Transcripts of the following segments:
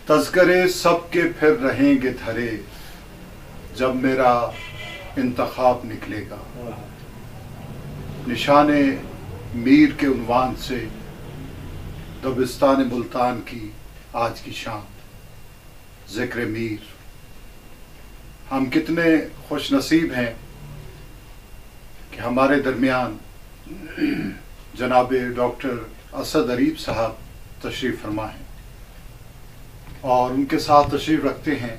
तज़किरे सब के फिर रहेंगे धरे जब मेरा इंतखाब निकलेगा। निशाने मीर के उन्वान से दबिस्तान मुल्तान की आज की शाम, ज़िक्र मीर। हम कितने खुश नसीब हैं कि हमारे दरमियान जनाब डॉक्टर असद अरीब साहब तशरीफ़ फरमा हैं और उनके साथ तशरीफ़ रखते हैं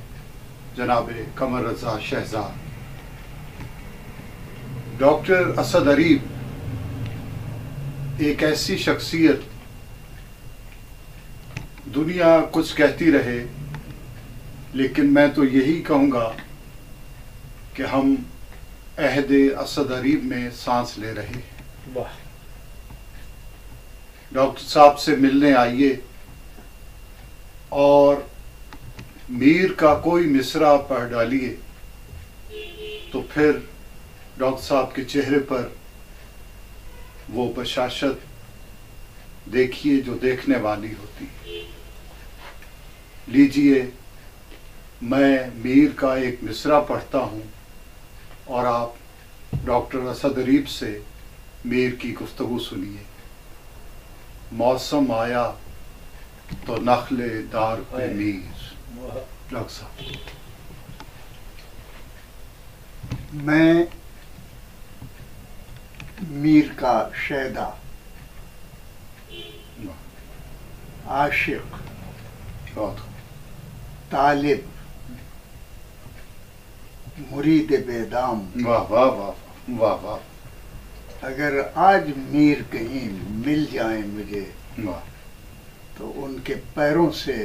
जनाब कमर रज़ा शहज़ाद। डॉक्टर असद अरीब एक ऐसी शख्सियत, दुनिया कुछ कहती रहे लेकिन मैं तो यही कहूँगा कि हम अहद असद अरीब में सांस ले रहे हैं। वाह। डॉक्टर साहब से मिलने आइए और मीर का कोई मिसरा पढ़ डालिए तो फिर डॉक्टर साहब के चेहरे पर वो बशाशत देखिए जो देखने वाली होती है। लीजिए, मैं मीर का एक मिसरा पढ़ता हूँ और आप डॉक्टर असद अरीब से मीर की गुफ्तगू सुनिए। मौसम आया तो नखले दार पे मीर। डॉक्टर साहब। मैं मीर का शैदा, आशिक, तालिब, मुरीद बेदाम। वाह वाह वाह वाह वाह। अगर आज मीर कहीं मिल जाए मुझे वाह। तो उनके पैरों से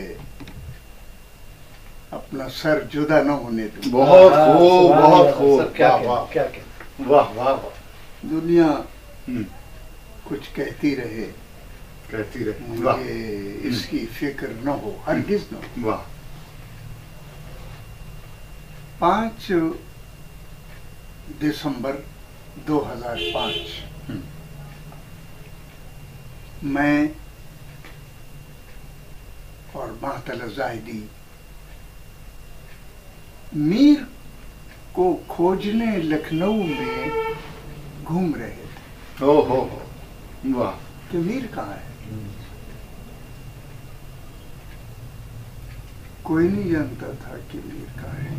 अपना सर जुदा न होने दूं। बहुत खूब, बहुत खूब। क्या वाह वाह क्या क्या। वाह वाह वाह। दुनिया कुछ कहती रहे, कहती रहे, वाह। मुझे इसकी फिक्र न हो, हरगिज न हो। वाह। 5 दिसंबर 2005 मैं और महतल ज़ाहिदी मीर को खोजने लखनऊ में घूम रहे थे। ओ हो, वाह। कि मीर कहाँ है? कोई नहीं जानता था कि मीर कहाँ है।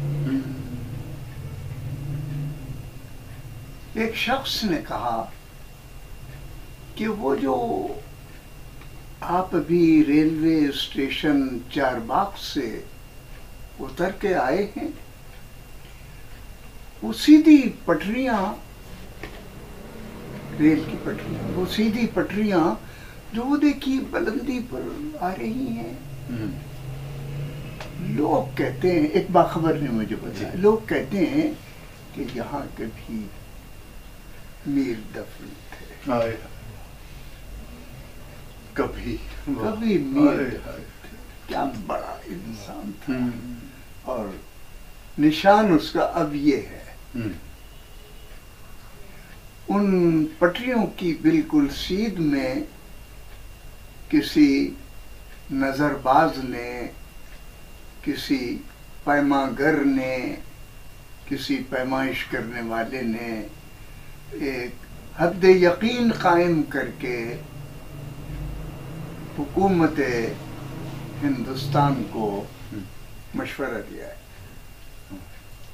एक शख्स ने कहा कि वो जो आप अभी रेलवे स्टेशन चारबाग से उतर के आए हैं, वो सीधी पटरियां, रेल की पटरियां, वो सीधी पटरियां जो वो देखिए बुलंदी पर आ रही हैं। लोग कहते हैं, एक बाखबर ने मुझे बताया, लोग कहते हैं कि यहाँ कभी मीर दफन थे। आए, कभी मीर दफन थे। क्या बड़ा इंसान था। और निशान उसका अब ये है, उन पटरियों की बिल्कुल सीध में किसी नजरबाज ने, किसी पैमागर ने, किसी पैमाइश करने वाले ने एक हद यकीन कायम करके हुकूमत हिंदुस्तान को मशवरा दिया है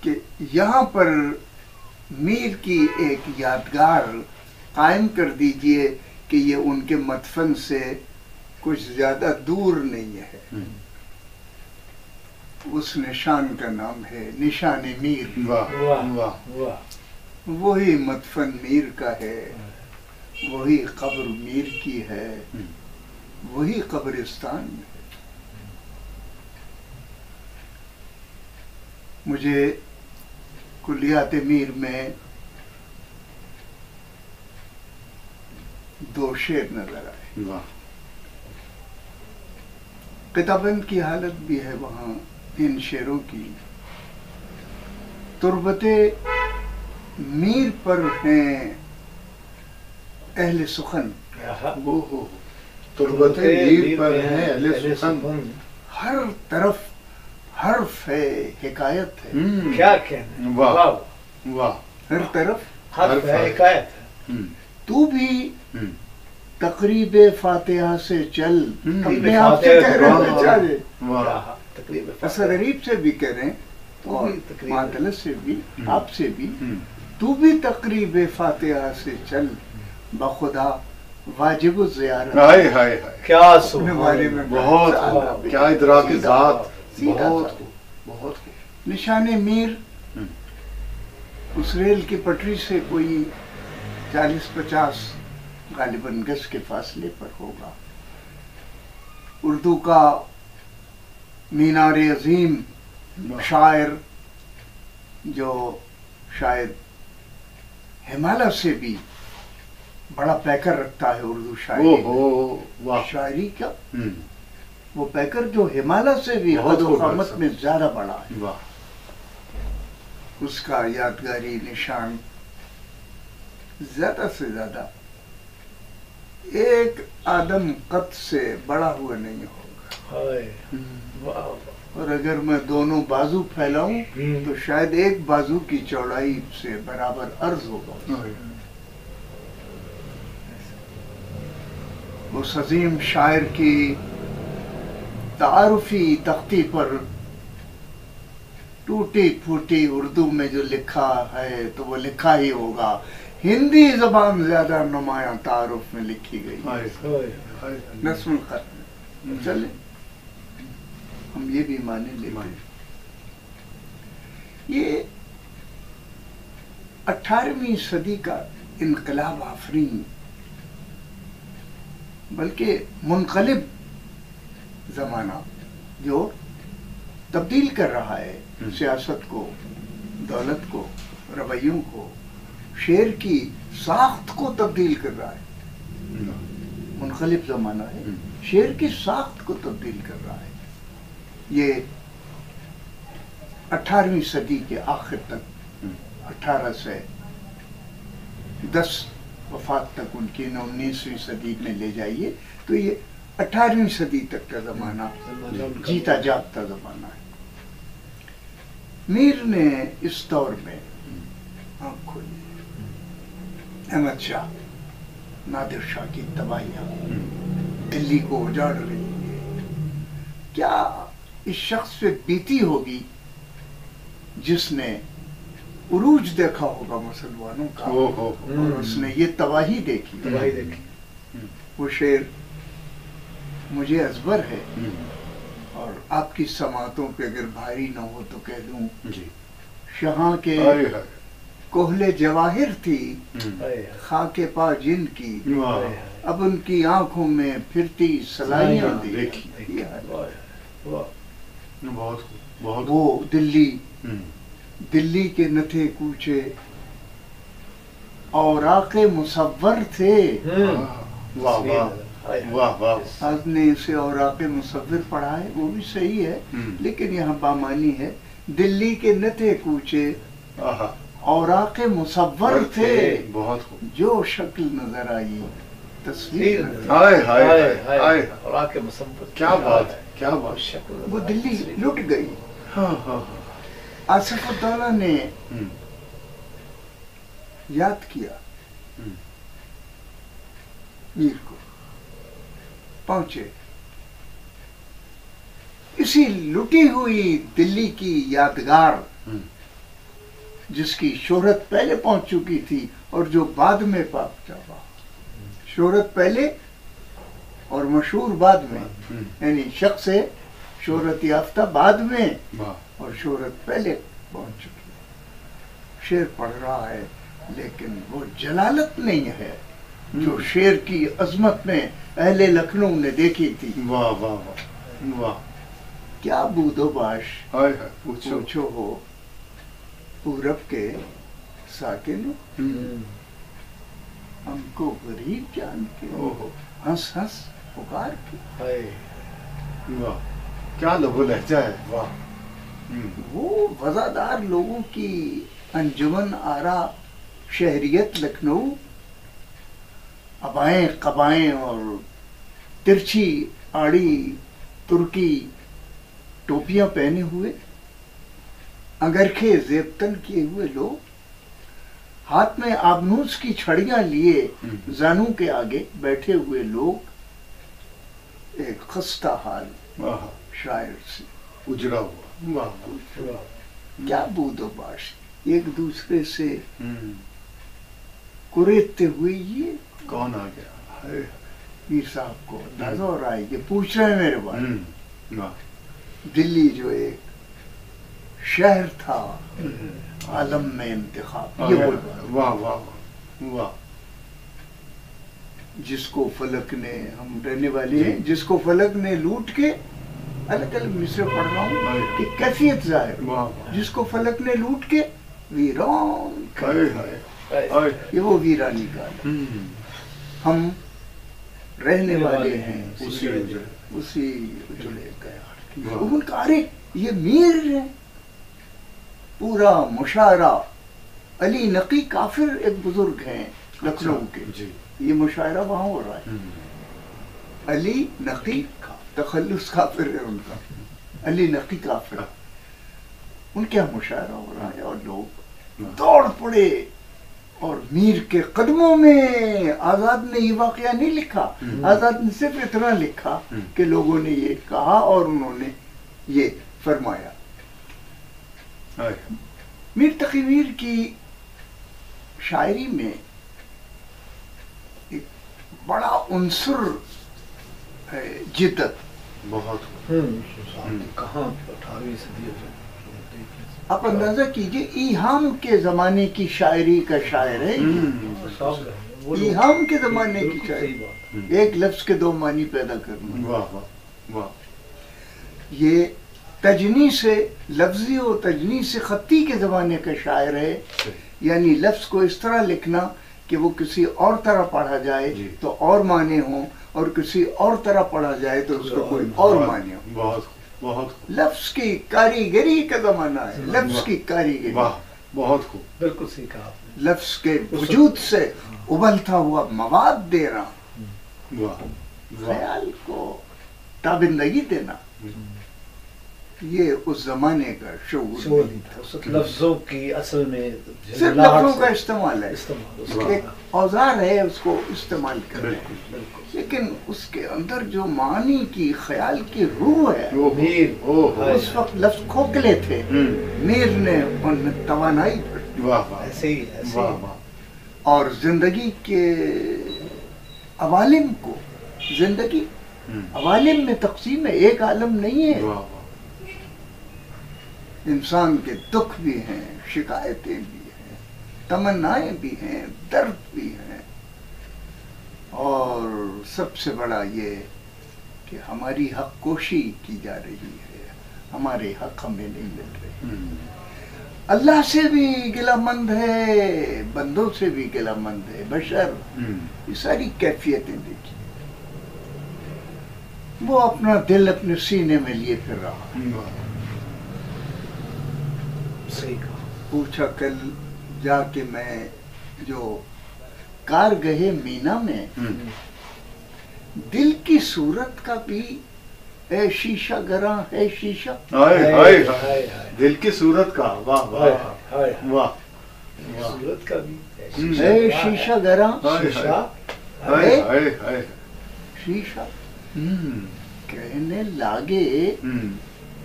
कि यहाँ पर मीर की एक यादगार कायम कर दीजिए कि ये उनके मदफन से कुछ ज्यादा दूर नहीं है। उस निशान का नाम है निशान मीर। वाह वाह वाह। वही मदफन मीर का है, वही कब्र मीर की है, वही कब्रिस्तान है। मुझे कुलियात मीर में 2 शेर नजर आए। वाह। किताबंद की हालत भी है वहाँ इन शेरों की। तुर्बते मीर पर हैं अहले सुखन, वो हो तुर्बते मीर पर हैं अहले सुखन, ہر طرف حرف ہے، حکایت ہے، کیا کہنا ہے، واہ واہ واہ، ہر طرف حرف ہے، حکایت ہے. تو بھی ہم، تقریب فاتحہ سے چل، ہم، اپنے آپ سے کہہ رہے ہیں بیچارے، واہ، تقریب اثر غریب سے بھی کہہ رہے ہیں تو اور بھی تقریب- معدلت سے بھی ہم، آپ سے بھی، ہم، تو بھی تقریب فاتحہ سے چل، بخدا واجب الزیارت. ہائے ہائے ہائے، کیا اپنے سبحان بارے اللہ. میں بہت سال خوب، آپ کیا ادراک سیدھا ذات، سیدھا بہت سا. خوب، بہت خوب. نشان میر ہم، اس ریل کی پٹری سے کوئی 40-50 غالباً گز کے فاصلے پر ہوگا. اردو کا مینار عظیم شاعر جو شاید ہمالیہ سے بھی بڑا پیکر رکھتا ہے اردو او شاعری ہو، واہ، شاعری کا، ہم، وہ پیکر جو ہمالیہ سے بھی بہت قد و خوب قامت ہے. میں زیادہ بڑا ہے، واہ، اس کا یادگاری نشان زیادہ سے زیادہ ایک آدم قد سے بڑا ہوا نہیں ہوگا، ہائے، واہ واہ. اور اگر میں دونوں بازو پھیلاؤں تو شاید ایک بازو کی چوڑائی سے برابر عرض ہوگا. اس عظیم شاعر کی تعارفی تختی پر ٹوٹی پھوٹی اردو میں جو لکھا ہے تو وہ لکھا ہی ہوگا. ہندی زبان زیادہ نمایاں تعارف میں لکھی گئی ہے. ہائے، ہائے. ہائے، نظم القرن. چلیں ہم یہ بھی مانے لیتے ہیں. یہ 18ویں صدی کا انقلاب آفرین بلکہ منقلب زمانہ جو تبدیل کر رہا ہے سیاست کو، دولت کو، رویوں کو، شعر کی ساخت کو تبدیل کر رہا ہے. منقلب زمانہ ہے، شعر کی ساخت کو تبدیل کر رہا ہے. یہ 18ویں صدی کے آخر تک، 18 سے 10 وفات تک ان کی 19ویں صدی میں لے جائیے تو یہ 18ویں صدی تک کا زمانہ جیتا جاگتا زمانہ ہے. میر نے اس دور میں آنکھ کھولی. احمد شاہ، نادر شاہ کی تباہیاں دلی کو اجاڑ رہی ہے. کیا اس شخص پہ بیتی ہوگی جس نے عروج دیکھا ہوگا مسلمانوں کا او ہو، اور اس نے یہ تباہی دیکھی. تباہی دیکھی. وہ شعر مجھے ازبر ہے ہم، اور آپ کی سماعتوں پہ اگر بھاری نہ ہو تو کہہ دوں، جی، شہاں کے ہائے ہائے، کوہلے جواہر تھی ہم، ہائے خاک پا جن کی، واہ، ہائے. اب ان کی آنکھوں میں پھرتی سلائیاں دی. دیکھی. یہ ہے. واہ واہ. بہت خوب، بہت خوب. وہ دلی ہم، دلی کے نہ تھے کوچے، اوراق مصور تھے. واہ واہ، واہ واہ، آج نے اسے اوراق مصور پڑھا ہے، وہ بھی صحیح ہے ہم، لیکن یہاں بامانی ہے. دلی کے نہ تھے کوچے، آہا، اوراق مصور تھے، بہت خوب. جو شکل نظر آئی تصویر نظر آئی. ہائے ہائے ہائے ہائے، اور آ کے مصور. کیا بات ہے، کیا بات ہے. شکل وہ دلی لٹ گئی. ہاں ہاں، آصف الدولہ نے ہم، یاد کیا ہم، میر کو، پہنچے. اسی لٹی ہوئی دلی کی یادگار ہم، جس کی شہرت پہلے پہنچ چکی تھی اور جو بعد میں پہنچا ہوا. شہرت پہلے اور مشہور بعد میں، ہم، یعنی شخص ہے شہرت یافتہ بعد میں واہ، اور شہرت پہلے پہنچ چکی. شعر پڑھ رہا ہے لیکن وہ جلالت نہیں ہے جو شعر کی عظمت میں اہل لکھنؤ نے دیکھی تھی. واہ واہ واہ، واہ، کیا بود و باش ہائے ہائے، پوچھو. پوچھو ہو پورب کے ساکن، ہم، ہم کو غریب جان کے او ہو، ہنس ہنس پکار کے. ہائے. واہ، کیا لب و لہجہ ہے. واہ، ہم، وہ وزادار لوگوں کی انجمن آرا شہریت لکھنؤ، ابائیں قبائیں اور ترچھی آڑی ترکی टोपियां पहने हुए, अंगरखे जेबतन किए हुए लोग, हाथ में आबनूस की छड़ियां लिए जानू के आगे बैठे हुए लोग, एक खस्ता हाल वाह, शायर से उजड़ा हुआ, वाह वाह, वाह। क्या बूदोबाश, एक दूसरे से कुरेदते हुए ये कौन आ गया, हाय, पीर साहब को अंदाजा हो रहा है, ये पूछ रहे हैं मेरे बारे में। वाह, दिल्ली जो एक शहर था आलम में इंतखाब, ये बोल रहा है। वाह वाह वाह, जिसको फलक ने, हम रहने वाले हैं, जिसको फलक ने लूट के, अलग अलग मिसरे पढ़ रहा हूँ कि कैफियत जाहिर, वाह वाह, जिसको फलक ने लूट के वीरान कर हाय दिया। हाय हाय, ये वो वीरानी का है। हम रहने वाले हैं उसी उजड़े, उसी उजड़े गया। वाह। उनका अरे ये मीर है, पूरा मुशायरा। अली नकी काफिर एक बुजुर्ग हैं लखनऊ के, जी, ये मुशायरा वहाँ हो रहा है। अली नकी तखल्लुस काफिर है उनका, अली नकी काफिर, उनके यहाँ मुशायरा हो रहा है और लोग दौड़ पड़े और मीर के कदमों में। आजाद ने ये वाकया नहीं लिखा, आजाद ने सिर्फ इतना लिखा कि लोगों ने ये कहा और उन्होंने ये फरमाया। हाय, मीर तकी मीर की शायरी में एक बड़ा उन्सुर है जिद्दत। बहुत, कहाँ 18वीं सदी है। आप अंदाजा कीजिए, ईहाम के जमाने की शायरी का शायर है। ईहाम के जमाने की शायरी, एक लफ्ज के दो मानी पैदा करना। वाह वाह वाह, ये तजनी से लफ्जी और तजनी से खत्ती के ज़माने का शायर है, यानी लफ्ज़ को इस तरह लिखना कि वो किसी और तरह पढ़ा जाए तो और माने हों, और किसी और तरह पढ़ा जाए तो उसको कोई और माने हो। बहुत बहुत, लफ्ज़ की कारीगरी का ज़माना है, लफ्ज़ की कारीगरी। वाह, बहुत खूब, बिल्कुल सीखा आपने। लफ्ज़ के वजूद से उबलता हुआ मवाद देना, वाह वाह, ख्याल को ताबिंदगी देना, ये उस जमाने का शऊर नहीं था। उस लफ्जों की असल में सिर्फ लफ्जों का इस्तेमाल है, इस्तेमाल, एक औजार है उसको इस्तेमाल करना है, लेकिन उसके अंदर जो मानी की ख्याल की रूह है, मीर उस वक्त लफ्ज खोखले थे, मीर ने उनमें तवानाई भरी। वाह वाह, ऐसे ही वाह वाह, और जिंदगी के अवालिम को, जिंदगी अवालिम में तकसीम है, एक आलम नहीं है। वाह वाह, इंसान के दुख भी हैं, शिकायतें भी हैं, तमन्नाएं भी हैं, दर्द भी हैं, और सबसे बड़ा ये कि हमारी हक कोशी की जा रही है, हमारे हक हमें नहीं मिल रहे। अल्लाह से भी गिलामंद है, बंदों से भी गिलामंद है बशर। ये सारी कैफियतें देखिए, वो अपना दिल अपने सीने में लिए फिर रहा है। सही कहा। पूछा कल जाके मैं, जो कारगहे मीना में दिल की सूरत का भी है शीशा गरा है शीशा। हाय हाय हाय, दिल की सूरत का, वाह वाह वाह, सूरत का भी है शीशा गरा, शीशा हाय हाय हाय, शीशा कहने लागे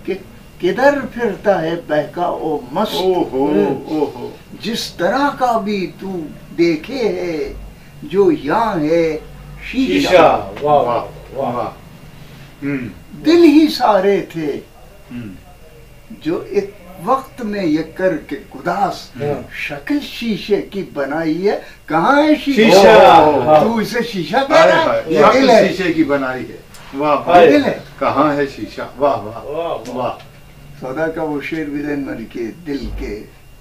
कि किधर फिरता है बहका ओ मस्त, ओहो ओहो, जिस तरह का भी तू देखे है जो यहाँ है शीशा। वाह वाह वाह, वाह, दिल ही सारे थे जो एक वक्त में ये करके गुदास शक्ल शीशे की बनाई है। कहाँ है शीशा? तू इसे शीशा कह रहा है? ये दिल है, शीशे की बनाई है। वाह ये वाह, दिल है। कहाँ है शीशा? वाह वाह वाह, सौदा का वो शेर विजन मल के दिल के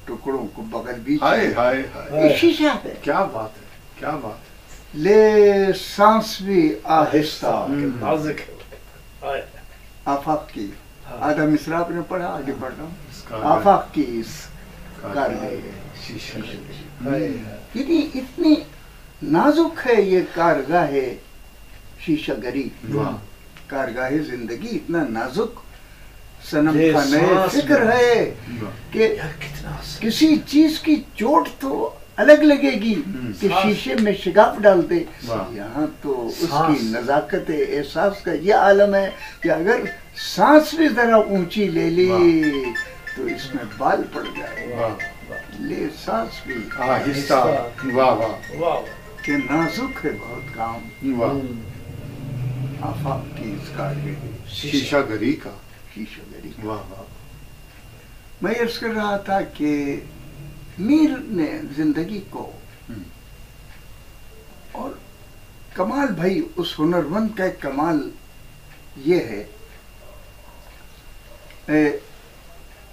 टुकड़ों को बगल बीच हाय हाय हाय, ये शीशा है। क्या बात है, क्या बात है। ले सांस भी आहिस्ता नाजुक है। आफाक की आधा मिसरा आपने पढ़ा, आगे पढ़ रहा हूँ। इसका आफाक की इस कारगह शीशा, यदि इतनी नाजुक है ये कारगाह शीशा गरी, वाह, कारगाह जिंदगी इतना नाजुक सनम ये खाने सांस फिक्र में। है कि यार कितना सही। किसी चीज की चोट तो अलग लगेगी कि सांस। शीशे में शिगाफ डाल दे, वाह। यहाँ तो उसकी सांस। नजाकत एहसास का ये आलम है कि अगर सांस भी जरा ऊंची ले ली तो इसमें बाल पड़ जाए। वाह ले सांस भी आहिस्ता, वाह वाह वाह कि नाजुक है बहुत काम वाह, आफाक की इस कारगिरी शीशा गरी का, शीशगरी। वाह वाह, मैं अर्ज कर रहा था कि मीर ने जिंदगी को, और कमाल भाई उस हुनरमंद का एक कमाल ये है,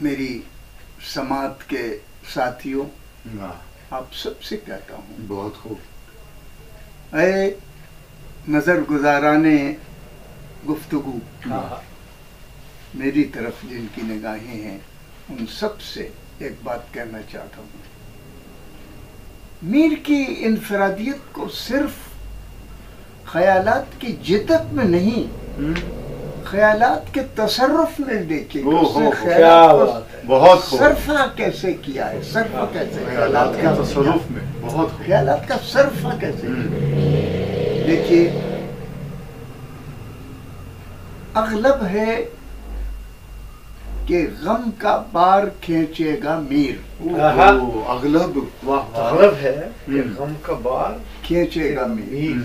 मेरी समात के साथियों, वाह, आप सबसे कहता हूँ, बहुत खूब, नजर गुजाराने गुफ्तगू, हाँ मेरी तरफ जिनकी निगाहें हैं उन सब से एक बात कहना चाहता हूँ। मीर की इनफरादियत को सिर्फ ख्यालात की जिद्दत में नहीं, ख्यालात के तसर्रुफ में देखें कि उसने क्या ख्यालात को बात है। बहुत खूब, सरफा कैसे किया है, सरफा कैसे ख्यालात के तसर्रुफ में बहुत खूब, ख्यालात का सरफा कैसे देखिए। अगलब है कि गम का बार खींचेगा मीर, अगलब, वाह वाह, अगलब है कि गम का बार खींचेगा मीर।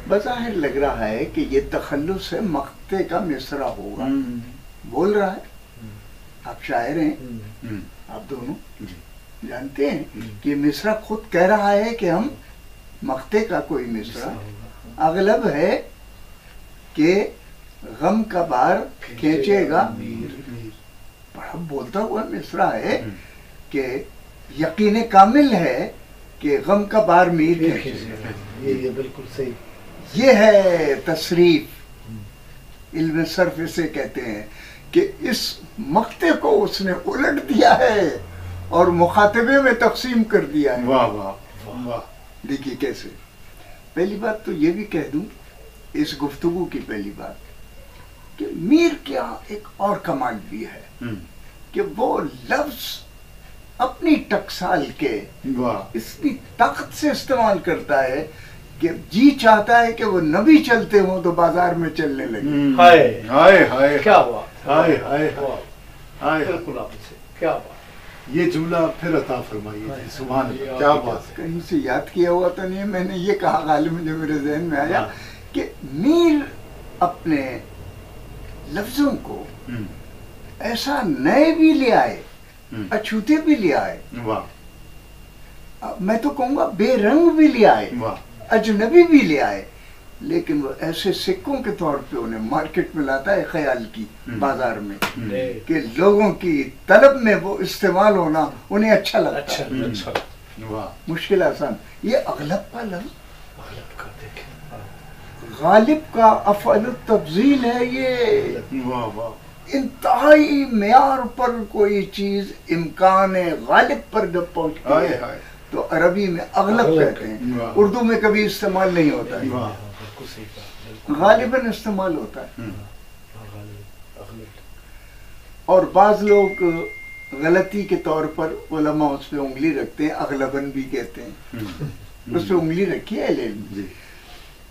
बज़ाहिर लग रहा है कि ये तखल्लुस है, मक्ते का मिसरा होगा। बोल रहा है, आप शायर हैं, आप दोनों जानते हैं कि मिसरा खुद कह रहा है कि हम मक्ते का कोई मिसरा। अगलब है कि गम का बार खींचेगा मीर। बड़ा बोलता हुआ मिसरा है कि यकीन कामिल है कि गम का बार मीर खींचेगा। ये बिल्कुल सही। ये है तसरीफ, इल्म सर्फ इसे कहते हैं कि इस मक्ते को उसने उलट दिया है और मुखातबे में तकसीम कर दिया है। वाह वाह वाह, देखिए कैसे। पहली बात तो ये भी कह दूं, इस गुफ्तगू की पहली बात कि मीर क्या एक और कमाल भी है कि वो लफ्ज अपनी टकसाल के वाह, इतनी ताकत से इस्तेमाल करता है कि जी चाहता है कि वो नबी चलते हो तो बाजार में चलने लगे। हाय हाय हाय, क्या बात, हाय हाय वाह, हाय, बिल्कुल आपसे क्या बात। ये जुमला फिर अता फरमाइए, सुभान अल्लाह, क्या बात है। कहीं से याद किया हुआ तो नहीं, मैंने ये कहा गालिब जो मेरे जहन में आया कि मीर अपने लफ्जों को ऐसा नए भी ले आए, अछूते भी ले आए, वाह मैं तो कहूँगा बेरंग भी ले आए, वाह, अजनबी भी ले आए, लेकिन वो ऐसे सिक्कों के तौर पे उन्हें मार्केट में लाता है ख्याल की बाजार में कि लोगों की तलब में वो इस्तेमाल होना उन्हें अच्छा लगता है। अच्छा वाह, मुश्किल आसान। ये अगलब का लफ्ज, अगलब का देखें, गालिब का अफ़अल तब्जील है। ये वाह वाह, इंतहाई मेयार पर कोई चीज इम्कान गालिब पर जब पहुंचती हाय है हाय, तो अरबी में अगलब अगलब कहते हैं, वाह। उर्दू में कभी इस्तेमाल नहीं होता है, वाह, बिल्कुल सही कहा, बिल्कुल गालिबन इस्तेमाल होता है। अगलब। और बाज लोग गलती के तौर पर उलमा उस पर उंगली रखते हैं, अगलबन भी कहते हैं, उस पर उंगली रखी है लेकिन जी,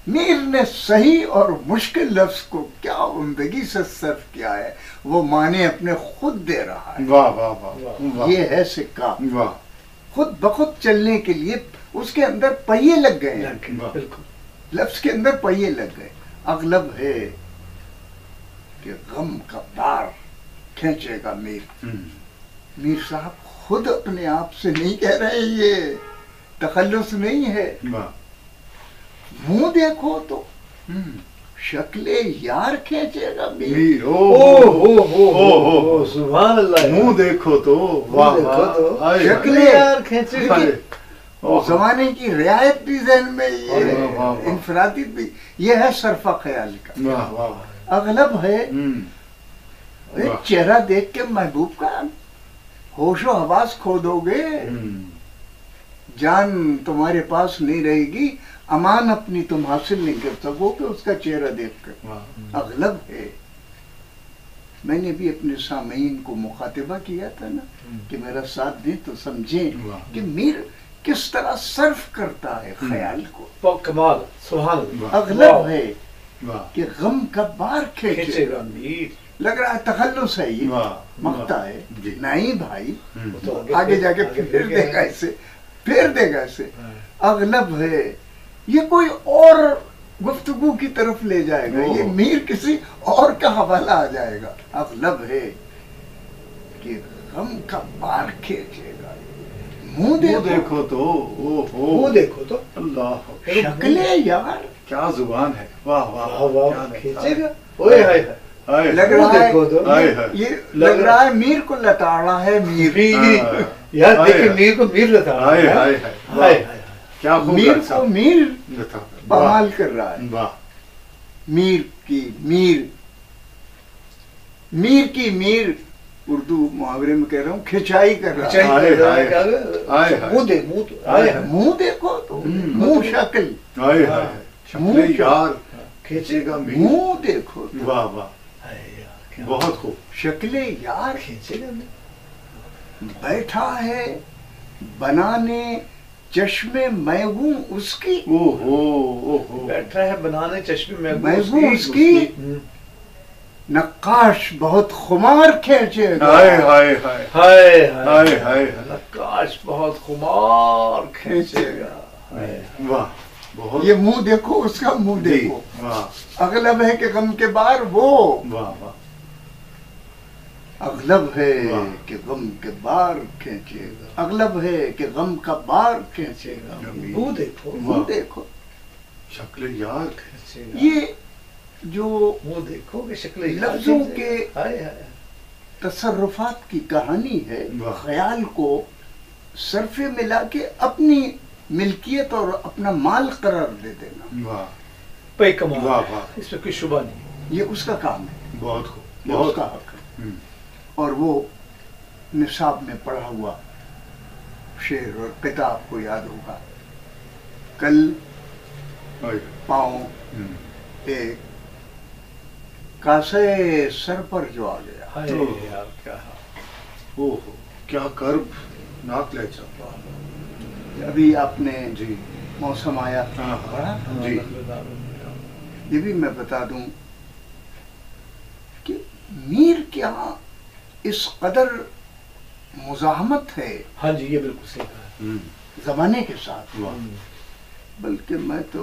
मीर ने सही और मुश्किल लफ्ज को क्या उम्दगी से सर्फ किया है, वो माने अपने खुद दे रहा है। वाह वाह वाह वाह, ये है सिक्का, वाह, खुद बखुद चलने के लिए उसके अंदर पहिए लग गए हैं, बिल्कुल लफ्ज के अंदर पहिए लग गए। अगलब है कि गम का बार खींचेगा मीर। मीर साहब खुद अपने आप से नहीं कह रहे, ये तखल्लुस नहीं है। वाह, मुंह देखो तो शक्ले यार खींचेगा मीर। मीर, ओ ओ सुभान अल्लाह। मुंह देखो तो, वाह देखो वाह, तो, हाय, शक्ले हाय, यार खींचेगा। हाय, उस जमाने की रियायत भी ज़हन में, वाह, वाह, ये वाह। इनफरादी भी, ये है सरफा ख्याल का। वाह वाह, अगलब है वाह। चेहरा देख के महबूब का होशो हवास खो दोगे, जान तुम्हारे पास नहीं रहेगी, अमान अपनी तुम हासिल नहीं कर सकोगे उसका चेहरा देखकर। वाह, अगलब है میں نے بھی اپنے سامعین کو مخاطبہ کیا تھا نا کہ میرا ساتھ دیں تو سمجھیں کہ میر کس طرح صرف کرتا ہے خیال کو. کمال سبحان اللہ. اغلب ہے واہ کہ غم کا بار کھینچے کھینچے گا. گا میر. لگ رہا ہے تخلص ہے یہ واہ مقطع ہے. جی. نہیں بھائی وہ تو آگے جا کے پھر دے گا اسے پھر دے گا اسے. اغلب ہے یہ کوئی اور گفتگو کی طرف لے جائے گا. یہ میر کسی اور کا حوالہ آ جائے گا. اغلب ہے کہ غم کا بار کھینچے گا. منہ دیکھو تو وہ دیکھو تو اللہ شکلیں یار کیا زبان ہے. واہ واہ واہ واہ کھینچے گا. اوئے ہائے ہائے. لگ رہا ہے دیکھو تو یہ لگ رہا ہے میر کو لتاڑا ہے. میر یار دیکھیں میر کو میر لتا ہائے ہائے ہائے کیا میر کو میر بحال کر رہا ہے. واہ میر کی میر میر کی میر اردو محاورے میں کہہ رہا ہوں کھچائی کر رہا ہے. منہ دیکھو تو منہ شکل شکل یار کھینچے گا منہ دیکھو تو واہ واہ بہت خوب. شکل یار کھینچے گا. بیٹھا ہے بنانے چشم میگوں اس کی. بیٹھا ہے بنانے چشمے میگوں اس کی. نقاش بہت خمار کھینچے گا. نقاش بہت خمار کھینچے گا. واہ یہ منہ دیکھو اس کا منہ دیکھو. اغلب ہے کہ غم کے بار وہ اغلب ہے کہ غم کے بار کھینچے گا. اغلب ہے کہ غم کا بار کھینچے گا. منہ دیکھو منہ دیکھو شکل یار کھینچے گا. یہ جو منہ دیکھو کہ شکل لفظوں کے تصرفات کی کہانی ہے. خیال کو صرفے ملا کے اپنی ملکیت اور اپنا مال قرار دے دینا پے کمال. اس میں کوئی شبہ نہیں. یہ اس کا کام ہے. بہت خوب یہ اس کا حق ہے. اور وہ نصاب میں پڑھا ہوا شعر اور کتاب کو یاد ہوگا. کل پاؤں ایک کاسے سر پر جو آ گیا. کیا کرب ناک لے چاہتا. ابھی آپ نے جی موسم آیا پڑھا. جی یہ بھی میں بتا دوں کہ میر کے یہاں اس قدر مزاحمت ہے. ہاں جی یہ بالکل صحیح کہا. زمانے کے ساتھ. بلکہ میں تو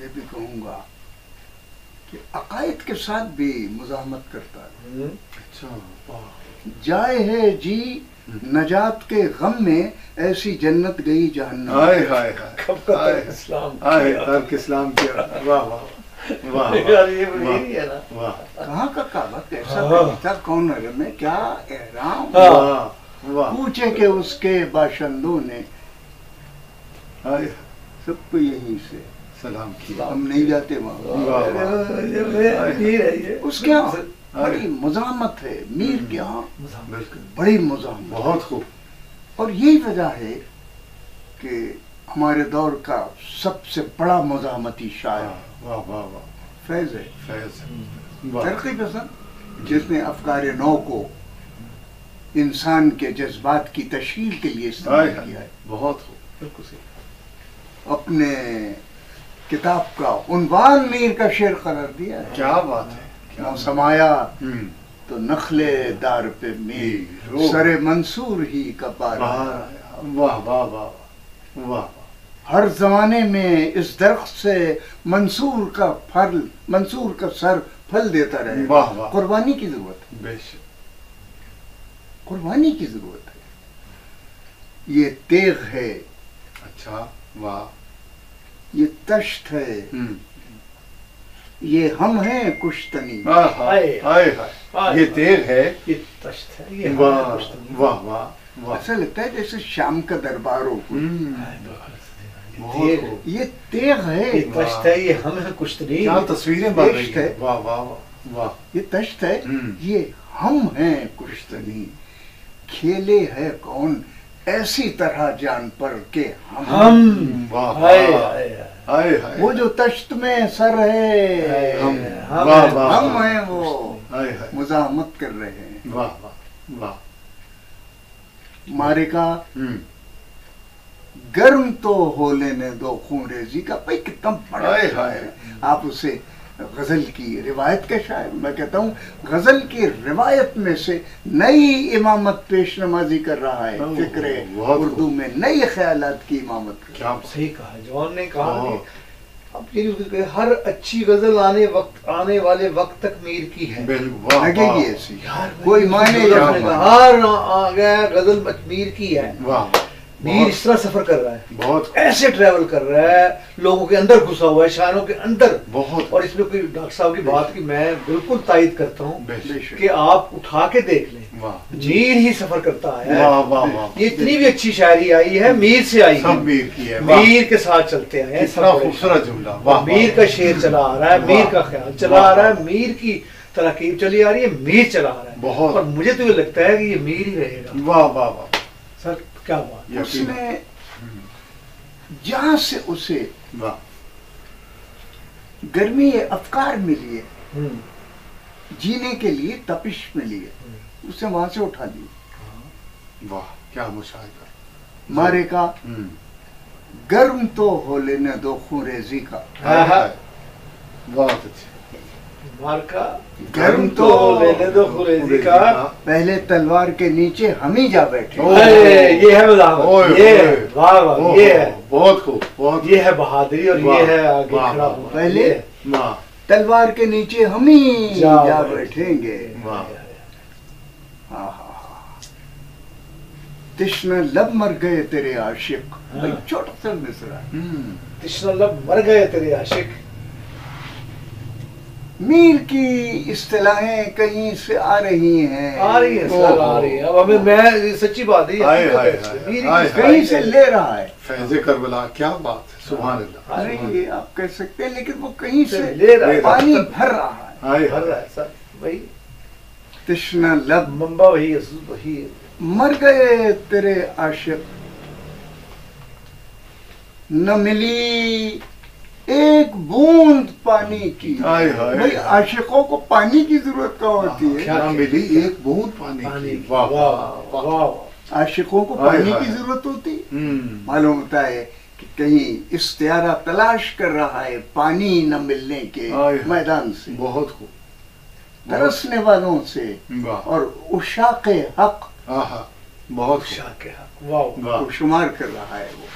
یہ بھی کہوں گا کہ عقائد کے ساتھ بھی مزاحمت کرتا ہے. اچھا جائے ہے جی نجات کے غم میں ایسی جنت گئی جہنم. کب کا اسلام ترک اسلام کیا. واہ واہ کہاں کا کعبہ کیسا تھا کون میں کیا احرام. پوچھے کہ اس کے باشندوں نے سب کو یہیں سے سلام کیا. ہم نہیں جاتے وہاں. اس کے یہاں بڑی مزاحمت ہے. میر کے یہاں بڑی مزاحمت. بہت خوب. اور یہی وجہ ہے کہ ہمارے دور کا سب سے بڑا مزاحمتی شاعر فیض ہے. ترقی پسند جس نے افکار نو کو انسان کے جذبات کی تشکیل کے لیے استعمال کیا ہے. بہت خوب. بالکل صحیح. اپنے کتاب کا عنوان میر کا شعر قرار دیا ہے. کیا بات ہے. موسم آیا تو نخلے دار پہ میر سر منصور ہی کا پار. واہ واہ واہ واہ. ہر زمانے میں اس درخت سے منصور کا سر پھل دیتا رہے. واہ واہ. قربانی کی ضرورت ہے. بے شک قربانی کی ضرورت ہے. یہ تیغ ہے. اچھا واہ. یہ تشت ہے. یہ ہم ہیں کشتنی. یہ تیغ ہے. یہ تشت ہے. واہ واہ واہ. ایسا لگتا ہے جیسے شام کا دربار ہو. بہت. یہ تیغ ہے. یہ تشت ہے. یہ ہم ہیں کشتنی. کیا تصویریں بن رہی ہیں. واہ واہ واہ. یہ تشت ہے. یہ ہم ہیں کشتنی. کھیلے ہے کون ایسی طرح جان پر کہ ہم. وہ جو تشت میں سر ہے ہم ہیں وہ. मुजाहमत कर रहे हैं। वाह वाह वाह। मारिका गर्म तो हो लेने दो खून रेजी का, भाई कितना बड़ा शायर है। आप उसे गजल की रिवायत के शायर, मैं कहता हूँ गजल की रिवायत में से नई इमामत पेश नमाजी कर रहा है। फिक्रे उर्दू में नई ख्यालात की इमामत कर। क्या सही कहा जॉन ने कहा कि अब ये हर अच्छी गजल आने वाले वक्त तक मीर की है, लगेगी ऐसी, कोई माने हर आ गया गजल मीर की है। मीर इस तरह सफर कर रहा है, बहुत ऐसे ट्रैवल कर रहा है, लोगों के अंदर घुसा हुआ है, शायरों के अंदर बहुत। और इसमें कोई डॉक्टर साहब की बात की मैं बिल्कुल तायद करता हूँ कि आप उठा के देख लें, मीर ही सफर करता है। ये इतनी भी अच्छी शायरी आई है मीर से आई है, मीर की है, मीर के साथ चलते हैं। खूबसूरत जुमला, मीर का शेर चला आ रहा है, मीर का ख्याल चला आ रहा है, मीर की तरकीब चली आ रही है, मीर चला आ रहा है बहुत। और मुझे तो ये लगता है कि ये मीर ही रहेगा। वाह वाह वाह सर क्या बात। उसने जहां से उसे गर्मी अफकार मिली है, जीने के लिए तपिश मिली है, उसे वहां से उठा लिया। वाह क्या मुशाहिदा। मारे का गर्म तो हो लेने दो खून रेजी का, बहुत अच्छे। मार्का गर्म तो लेने दो खुरेजी का, पहले तलवार के नीचे हम ही जा बैठे। ये है मज़ाहमत, ये वाह वाह, ये है बहुत खूब, बहुत ये है बहादुरी और ये है आगे खड़ा होना। पहले तलवार के नीचे हम ही जा बैठेंगे। तिश्ना लब मर गए तेरे आशिक, छोटा सा मिसरा। तिश्ना लब मर गए तेरे आशिक। मीर की इस्तिलाहें कहीं से आ रही हैं, आ रही है सर, आ रही है। अब हमें मैं सच्ची बात है, कहीं से ले रहा है। फैज़े करबला, क्या बात है, सुभान अल्लाह। अरे ये आप कह सकते हैं, लेकिन वो कहीं से ले रहा है, पानी भर रहा है, भर रहा है सर। वही तिश्ना लब मंबा वही है, वही है। मर गए तेरे आशिक, न मिली एक बूंद पानी की। भाई आशिकों को पानी की जरूरत क्या होती है? क्या मिली एक बूंद पानी की। वाह वाह वाह। आशिकों को पानी की जरूरत होती, मालूम होता है कि कहीं इस्तियारा तलाश कर रहा है पानी न मिलने के मैदान से, बहुत खूब, तरसने वालों से और उशाके हक, बहुत उशाके हक, वाह, को शुमार कर रहा है। वो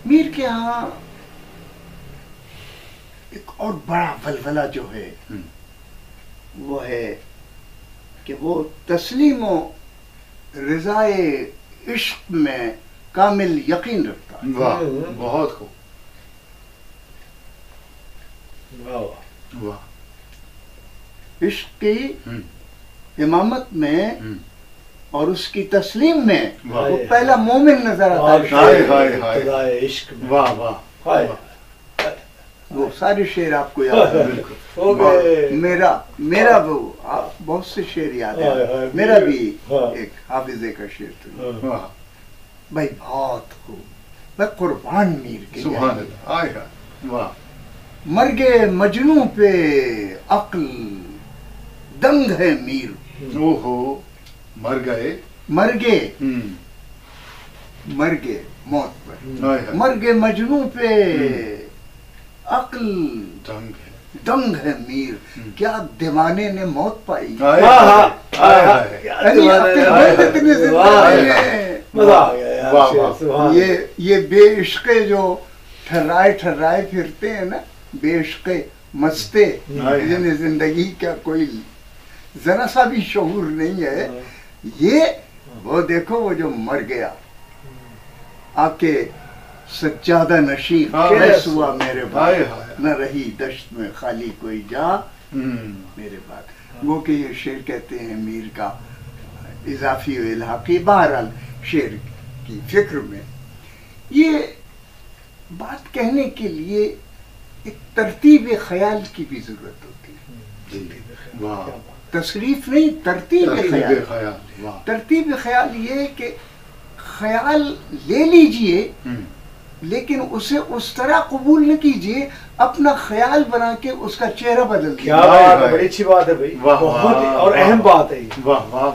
मीर के यहाँ एक और बड़ा वलवला जो है वो है कि वो तस्लीमो रिज़ाए इश्क में कामिल यकीन रखता है। वाह बहुत खूब, वाह वाह। इश्क की इमामत में और उसकी तस्लीम में वो पहला मोमिन नजर आता है। इश्क में, वाह वाह। वो सारे शेर आपको याद है? मेरा वो बहुत से शेर याद है, मेरा भी एक हाफिजे का शेर था भाई, बहुत खूब। मैं कुर्बान मीर के, सुभान अल्लाह। वाह। मर गए मजनू पे अक्ल दंग है मीर। ओहो, मर गए मौत पर, मर गए मजनू पे अक्ल दंग है मीर। क्या दीवाने ने मौत पाई। ये बेइश्क़े जो ठर्राए फिरते हैं ना, बेइश्क़े मस्ते, जिन्हें जिंदगी का कोई जरा सा भी शऊर नहीं है, ये वो देखो वो जो मर गया आके सज्जादा नशी कैस हुआ मेरे भाई, न रही दश्त में खाली कोई जा मेरे बाद। वो कि ये शेर कहते हैं मीर का इजाफी व इल्हाकी, बहरहाल शेर की फिक्र में ये बात कहने के लिए एक तरतीब ख्याल की भी जरूरत होती है। तशरीफ नहीं, तरतीब ख्याल। तरतीब ख्याल ये कि ख्याल ले लीजिए لیکن اسے اس طرح قبول نہ کیجیے، اپنا خیال بنا کے اس کا چہرہ بدل دیجیے۔ کیا بات ہے، بڑی اچھی بات ہے بھائی، بہت اور اہم بات ہے یہ۔ واہ واہ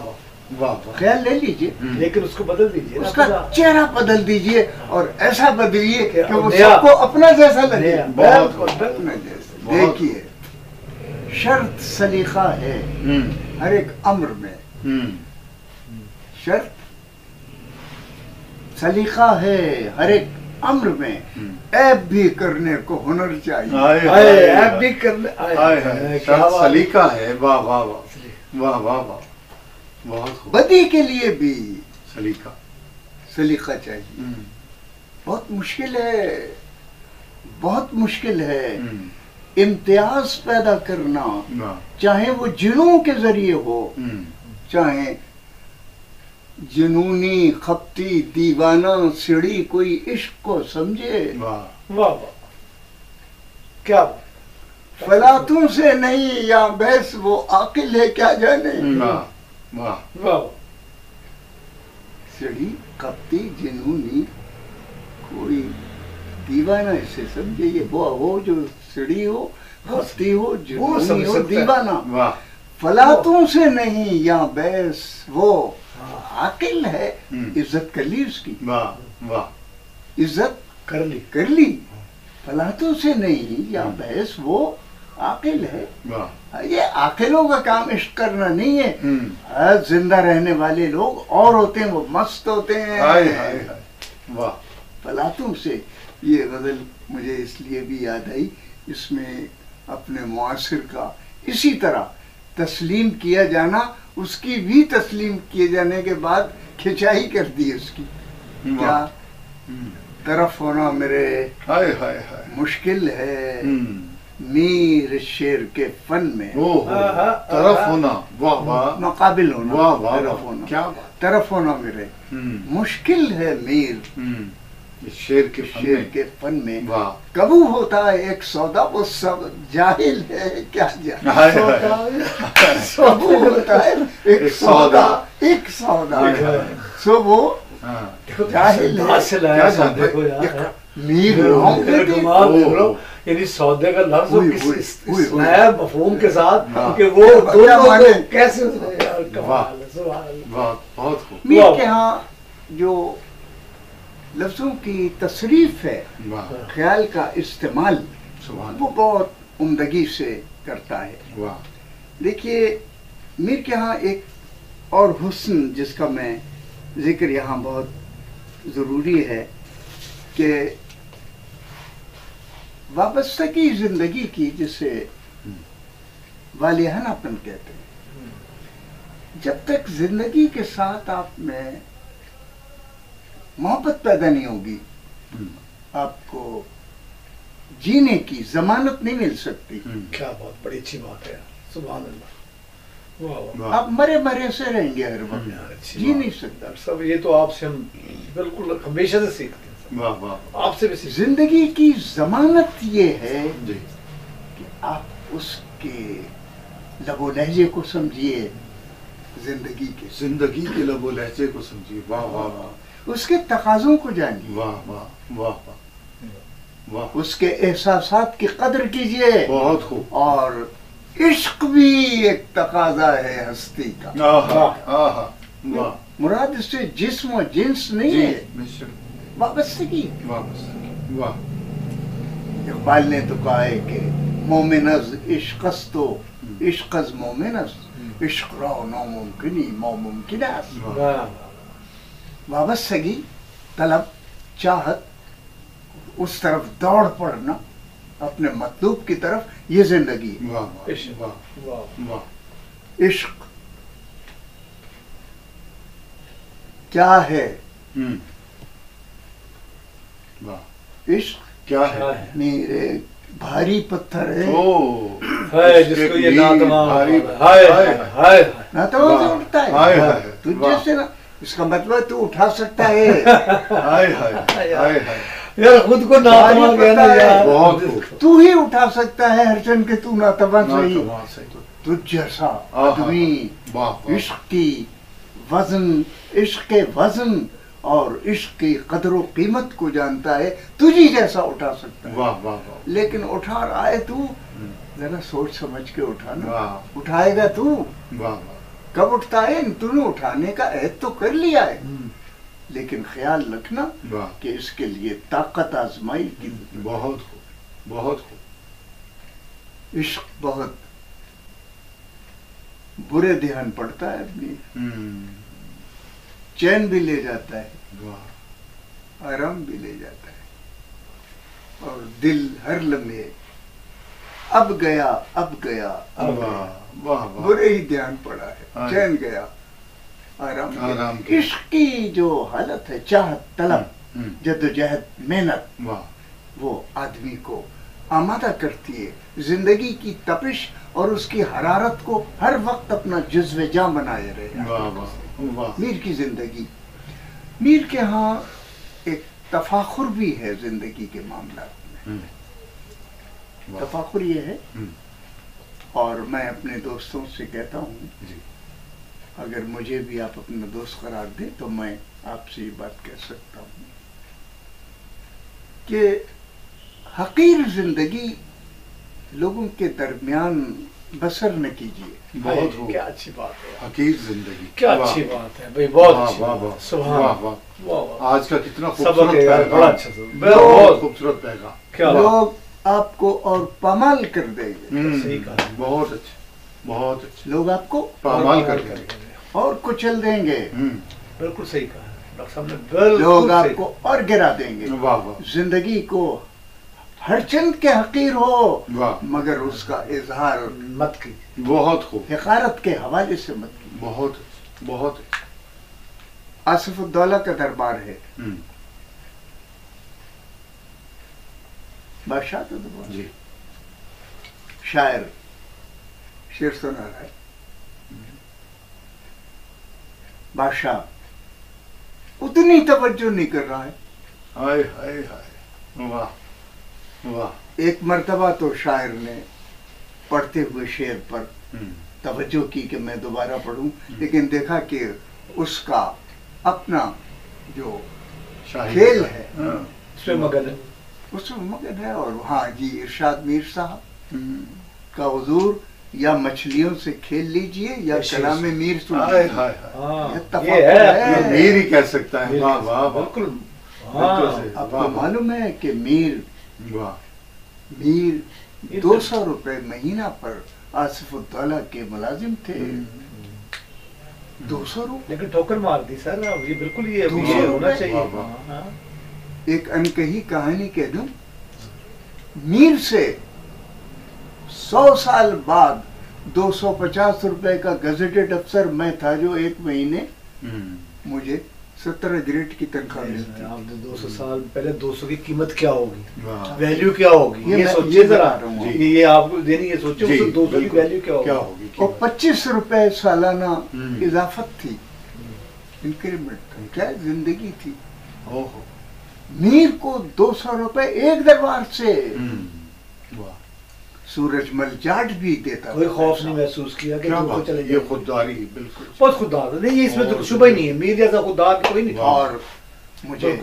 واہ، خیال لے لیجیے لیکن اس کو بدل دیجیے، اس کا چہرہ بدل دیجیے اور ایسا بدلیے کہ وہ سب کو اپنا جیسا لگے۔ اپنا جیسا۔ دیکھیے، شرط سلیقہ ہے ہر ایک امر میں، شرط سلیقہ ہے ہر ایک امر میں، عیب بھی کرنے کو ہنر چاہیے۔ عیب بھی کرنے، شرط سلیقہ ہے، واہ واہ واہ واہ واہ واہ، بہت بدی کے لیے بھی سلیقہ چاہیے۔ بہت مشکل ہے، بہت مشکل ہے امتیاز پیدا کرنا، چاہے وہ جنوں کے ذریعے ہو، چاہے جنونی خپتی دیوانہ سڑی کوئی عشق کو سمجھے۔ واہ واہ، کیا فلاطوں سے نہیں یا بحث وہ عاقل ہے کیا جانے۔ سڑی خپتی جنونی کوئی دیوانہ اسے سمجھے، یہ وہ جو سڑی ہو، خپتی ہو، جنونی ہو، دیوانہ، فلاطوں سے نہیں یا بحث وہ عاقل ہے، عزت کر لی اس کی، عزت کر لی، فلاطوں سے نہیں یا بحث وہ عاقل ہے۔ یہ عاقلوں کا کام عشق کرنا نہیں ہے، زندہ رہنے والے لوگ اور ہوتے ہیں، وہ مست ہوتے ہیں۔ فلاطوں سے، یہ غزل مجھے اس لیے بھی یاد آئی، اس میں اپنے معاصر کا اسی طرح تسلیم کیا جانا، اس کی بھی تسلیم کیے جانے کے بعد کھچائی کر دی اس کی۔ کیا طرف ہونا میرے مشکل ہے میر شعر کے فن میں، طرف ہونا، مقابل ہونا، طرف ہونا میرے مشکل ہے میر شعر کے فن میں، کبو ہوتا ہے ایک سودا، وہ سب جاہل ہے کیا کبو ہوتا ہے ایک سودا سو وہ جاہل ہے۔ یعنی سودے کا لفظ کس نیا مفہوم کے ساتھ کہ وہ دونوں کیسے، میر کے ہاں جو لفظوں کی تصریف ہے، خیال کا استعمال، وہ بہت عمدگی سے کرتا ہے۔ دیکھیے، میر کے ہاں ایک اور حسن جس کا میں ذکر یہاں بہت ضروری ہے کہ وابستگی زندگی کی، جسے والیہانہ پن کہتے ہیں، جب تک زندگی کے ساتھ آپ میں محبت پیدا نہیں ہوگی، آپ کو جینے کی ضمانت نہیں مل سکتی۔ کیا بہت بڑی اچھی بات ہے، سبحان اللہ۔ آپ مرے مرے سے رہیں گے ہر وقت، جی نہیں سکتا۔ سب یہ تو آپ سے ہم بالکل ہمیشہ سے سیکھتے ہیں، آپ سے بھی سیکھتے ہیں۔ زندگی کی ضمانت یہ ہے کہ آپ اس کے لب و لہجے کو سمجھیے، زندگی کے لب و لہجے کو سمجھیے، واہ واہ واہ، اس کے تقاضوں کو جانیے، واہ واہ واہ واہ، اس کے احساسات کی قدر کیجیے۔ بہت خوب۔ اور عشق بھی ایک تقاضا ہے ہستی کا، مراد اس سے جسم و جنس نہیں ہے، وابستگی۔ اقبال نے تو کہا ہے کہ مومن از عشق است تو عشق از مومن است، عشق را ناممکنی ممکن است۔ وابستگی، طلب، چاہت، اس طرف دوڑ پڑنا، اپنے مطلوب کی طرف، یہ زندگی۔ عشق کیا ہے؟ عشق کیا ہے؟ میرے بھاری پتھر ہے جس کو یہ ناتواں سے اٹھتا ہے، تجھ جیسے نا، اس کا مطلب تو اٹھا سکتا ہے، یار خود کو ناتواں کہنا یار، تو ہی اٹھا سکتا ہے ہر چند کہ تو ناتواں صحیح، تجھ جیسا آدمی عشق کی وزن، عشق کے وزن اور عشق کی قدر و قیمت کو جانتا ہے، تجھی جیسا اٹھا سکتا ہے. واہ واہ واہ. لیکن اٹھا رہا ہے تو ذرا سوچ سمجھ کے اٹھانا. اٹھائے گا تو واہ واہ. کب اٹھتا ہے؟ تو نے اٹھانے کا عہد تو کر لیا ہے، لیکن خیال رکھنا کہ اس کے لیے طاقت آزمائی کی. بہت خوب بہت خوب. عشق بہت برے دھیان پڑتا ہے اپنی، چین بھی لے جاتا ہے، آرام بھی لے جاتا ہے، اور دل ہر لمحے اب گیا اب گیا اب گیا، برے ہی دھیان پڑا ہے، چین گیا آرام. عشق کی جو حالت ہے، چاہت طلب، جدوجہد، محنت، وہ آدمی کو آمادہ کرتی ہے زندگی کی تپش اور اس کی حرارت کو ہر وقت اپنا جزو جاں بنائے رہے. میر کی زندگی، میر کے ہاں ایک تفاخر بھی ہے زندگی کے معاملات میں. تفاخر یہ ہے، اور میں اپنے دوستوں سے کہتا ہوں، اگر مجھے بھی آپ اپنا دوست قرار دیں تو میں آپ سے یہ بات کہہ سکتا ہوں کہ حقیر زندگی لوگوں کے درمیان بسر نہ کیجیے. بہت کیا اچھی بات ہے، حقیر زندگی کیا اچھی بات ہے بھائی، بہت اچھی. سبحان اللہ. آج کا کتنا خوبصورت پیغام، بہت خوبصورت پیغام. لوگ آپ کو اور پامال کر دیں گے. صحیح کہا. بہت اچھا بہت اچھا. لوگ آپ کو پامال کر دیں گے اور کچل دیں گے. بالکل صحیح کہا ڈاکٹر صاحب نے. لوگ آپ کو اور گرا دیں گے. زندگی کو ہر چند کے حقیر ہو، مگر اس کا اظہار مت کی. بہت خوب. حقارت کے حوالے سے مت کی. بہت بہت. آصف الدولہ کا دربار ہے، بادشاہ کا دربار. جی. شاعر شعر سنا رہا ہے، بادشاہ اتنی توجہ نہیں کر رہا ہے. ہائے ہائے ہائے. واہ واہ. ایک مرتبہ تو شاعر نے پڑھتے ہوئے شعر پر توجہ کی کہ میں دوبارہ پڑھوں، لیکن دیکھا کہ اس کا اپنا جو کھیل ہے اس میں مگن ہے. اور ہاں جی، ارشاد میر صاحب کا حضور، یا مچھلیوں سے کھیل لیجئے یا کلام میر سن لیجئے. یہ میر ہی کہہ سکتا ہے. واہ واہ. بالکل. آپ کو معلوم ہے کہ میر 200 روپے مہینہ پر آصف الدولہ کے ملازم تھے. 200 روپے لیکن ٹھوکر مار دی سر. یہ بالکل یہ ہونا چاہیے. ایک انکہی کہانی کہہ دوں، میر سے 100 سال بعد 250 روپے کا گزٹڈ افسر میں تھا، جو ایک مہینے مجھے 17 گریڈ کی تنخواہ ملتی. 200 سال پہلے 200 کی قیمت کیا ہوگی، ویلیو کیا ہوگی، یہ سوچیے ذرا. یہ آپ یہ سوچیں 200 کی ویلیو کیا ہوگی. اور 25 روپے سالانہ اضافت تھی، انکریمنٹ. کیا زندگی تھی. میر کو 200 روپے ایک دربار سے سورج مل جاٹ بھی دیتا. کوئی خوف نہیں محسوس کیا کہ یہ خودداری. بالکل بہت خوددار نہیں، اس میں تو شبہ ہی نہیں ہے. میر جیسا خوددار کوئی نہیں. اور مجھے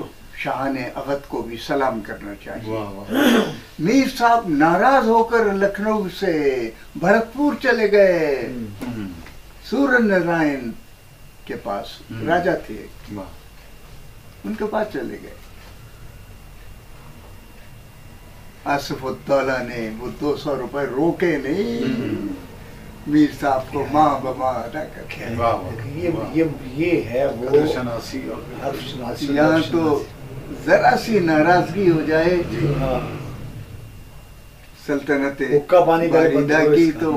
شاہان اودھ کو بھی سلام کرنا چاہیے. میر صاحب ناراض ہو کر لکھنؤ سے بھرتپور چلے گئے. سورج نارائن کے پاس راجا تھے، ان کے پاس چلے گئے. آصف الدولہ نے وہ 200 روپے روکے نہیں، میر صاحب کو ماں بماں ادا کر کے. یہ ہے وہ یہاں تو ذرا سی ناراضگی ہو جائے سلطنت باریدہ کی تو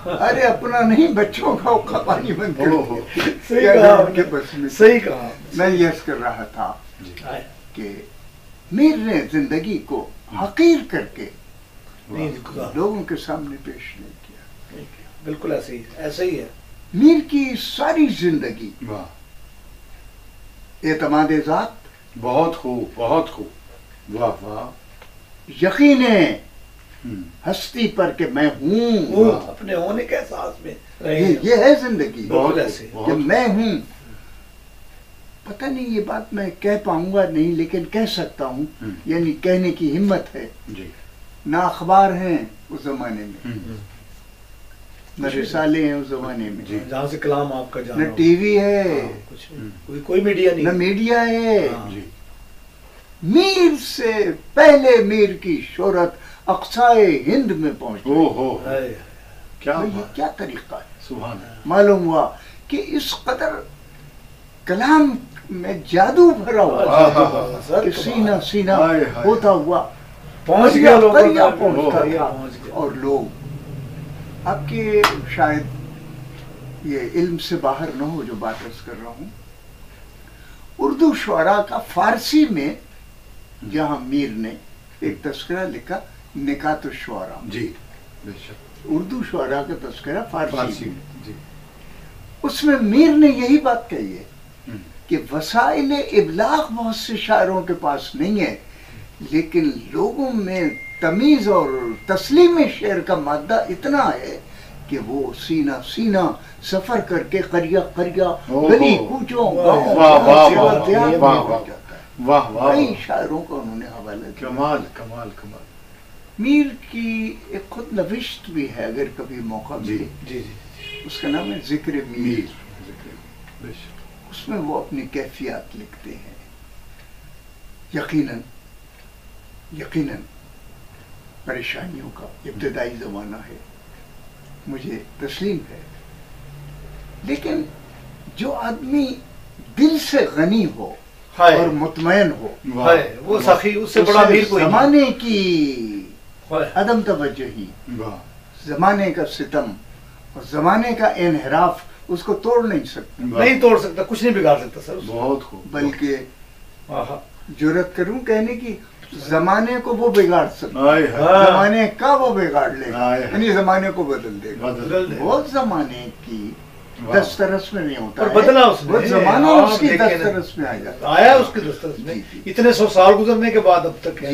ارے اپنا نہیں، بچوں کا اوکھا پانی بند کر دیا. صحیح کہا. میں یس کر رہا تھا کہ میر نے زندگی کو حقیر کر کے لوگوں کے سامنے پیش نہیں کیا. بالکل ایسا ہی ہے. میر کی ساری زندگی اعتماد ذات. بہت خوب بہت خوب. واہ واہ. یقین ہستی پر کہ میں ہوں، اپنے ہونے کے احساس میں یہ ہے زندگی بالکل ایسے کہ میں ہوں. पता नहीं ये बात मैं कह पाऊंगा नहीं, लेकिन कह सकता हूँ, यानी कहने की हिम्मत है जी। ना अखबार हैं उस जमाने में, न रिसाले हैं उस जमाने में, जहाँ से कलाम आपका जाना, न टीवी है, कुछ कोई मीडिया नहीं, न मीडिया है जी। मीर से पहले मीर की शोहरत अक्साए हिंद में पहुंची। ओहो, क्या ये क्या तरीका है। सुभान अल्लाह। मालूम हुआ कि इस कदर कलाम में जादू भरा हुआ कि सीना सीना होता हुआ पहुंच गया, पहुंचता था। और लोग आपके शायद ये इल्म से बाहर न हो जो बात अर्ज कर रहा हूँ, उर्दू शुअरा का फारसी में जहाँ मीर ने एक तस्करा लिखा निकात शुअरा जी, बेशक उर्दू शुअरा का तस्करा फारसी में जी। उसमें मीर ने यही बात कही है कि वसाइल इबलाग बहुत से शायरों के पास नहीं है, लेकिन लोगों में तमीज और तस्लीम शेर का मादा इतना है कि वो सीना सीना सफर करके करिया करिया गली कूचों कई शायरों का उन्होंने हवाला दिया। कमाल कमाल कमाल। मीर की एक खुद नविश्त भी है, अगर कभी मौका मिले जी, उसका नाम है जिक्र मीर। बेशक। उसमें वो अपनी कैफियत लिखते हैं। यकीनन यकीनन परेशानियों का इब्तदाई ज़माना है, मुझे तस्लीम है, लेकिन जो आदमी दिल से गनी हो और मुतमैन हो, वो सखी, उससे बड़ा मीर कोई नहीं। ज़माने की अदम तवज्जुही, ज़माने का सितम और ज़माने का इनहराफ उसको तोड़ नहीं सकता। नहीं तोड़ सकता, कुछ नहीं बिगाड़ सकता सर। बहुत खूब। बल्कि जुर्रत करूं कहने की, जमाने को वो बिगाड़ सकता है, जमाने का वो बिगाड़ लेगा, यानी जमाने को बदल देगा। वो जमाने की दस्तरस में नहीं होता है, बदला उसने, वो जमाना उसकी दस्तरस में आ जाता आया उसकी दस्तरस में, इतने 100 साल गुजरने के बाद अब तक है।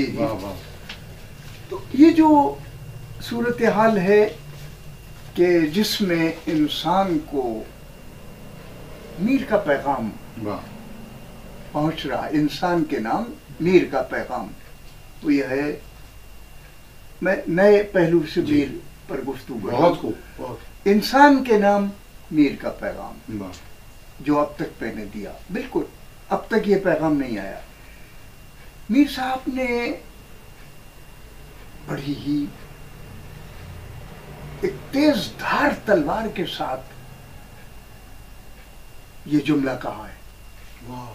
तो ये जो सूरत हाल है कि जिसमें इंसान को मीर का पैगाम पहुंच रहा, इंसान के नाम मीर का पैगाम, वो यह है। मैं नए पहलू से मीर पर गुफ्तगू बहुत इंसान के नाम मीर का पैगाम जो अब तक मैंने दिया, बिल्कुल अब तक ये पैगाम नहीं आया। मीर साहब ने बड़ी ही एक तेज धार तलवार के साथ ये जुमला कहा है। वाह,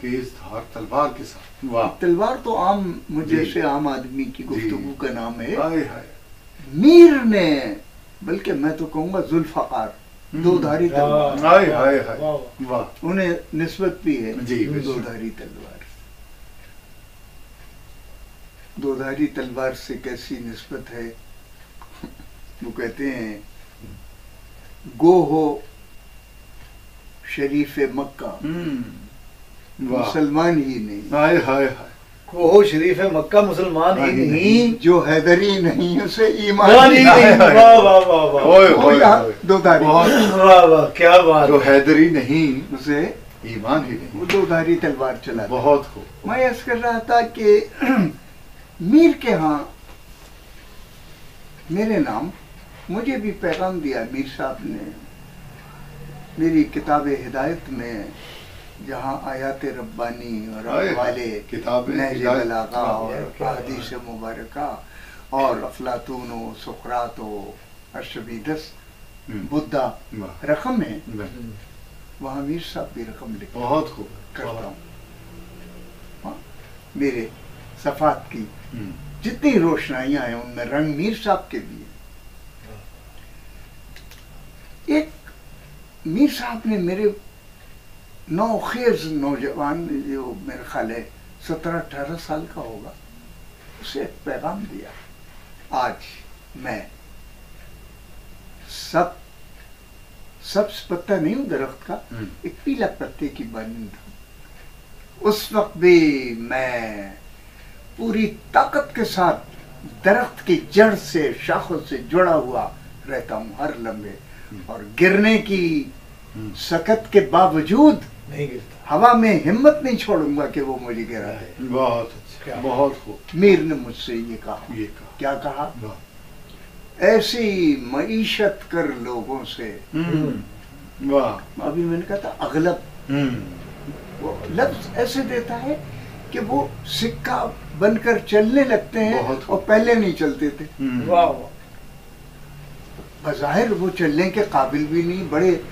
तेज धार तलवार के साथ। वाह, तलवार तो आम मुझे से आम आदमी की गुफ्तगू का नाम है। हाय हाय। मीर ने, बल्कि मैं तो कहूंगा जुल्फकार, दो धारी तलवार। हाय हाय हाय। वाह, उन्हें निस्बत भी है जी, दो धारी तलवार। दो धारी तलवार से कैसी निस्बत है? वो कहते हैं गो हो शरीफ मक्का मुसलमान ही नहीं। हाय हाय हाय। वो शरीफ मक्का मुसलमान ही नहीं, जो हैदरी नहीं उसे ईमान नहीं। वाह वाह वाह वाह। दो धारी, वाह वाह, क्या बात। जो हैदरी नहीं उसे ईमान ही नहीं। वो दो धारी तलवार चला। बहुत खूब। मैं ऐसा कर रहा था कि मीर के यहाँ मेरे नाम, मुझे भी पैगाम दिया मीर साहब ने। मेरी किताब हिदायत में जहाँ आयात रब्बानी और वाले नहज बलागा और अहदीस मुबारका और अफलातून व सुकरात व अशबीदस बुद्धा रकम है, वहाँ मीर साहब भी रकम लिख बहुत खूब करता हूँ। मेरे सफात की जितनी रोशनाइयाँ हैं उनमें रंग मीर साहब के भी है। एक मीर साहब ने मेरे नौखेज नौजवान, जो मेरे ख्याल है 17-18 साल का होगा, उसे एक पैगाम दिया। आज मैं सब्ज पत्ता नहीं हूं दरख्त का, एक पीला पत्ते की मानंद हूं। उस वक्त भी मैं पूरी ताकत के साथ दरख्त की जड़ से, शाखों से जुड़ा हुआ रहता हूं हर लम्हे, और गिरने की सकत के बावजूद नहीं गिरता। हवा में हिम्मत नहीं छोड़ूंगा कि वो मुझे गिरा दे। बहुत अच्छा, बहुत खूब। मीर ने मुझसे ये कहा, क्या कहा? ऐसी मईशत कर लोगों से। वाह। अभी मैंने कहा था अगलब, वो लफ्ज ऐसे देता है कि वो सिक्का बनकर चलने लगते हैं और पहले नहीं चलते थे। वाह। बज़ाहिर वो चलने के काबिल भी नहीं, बड़े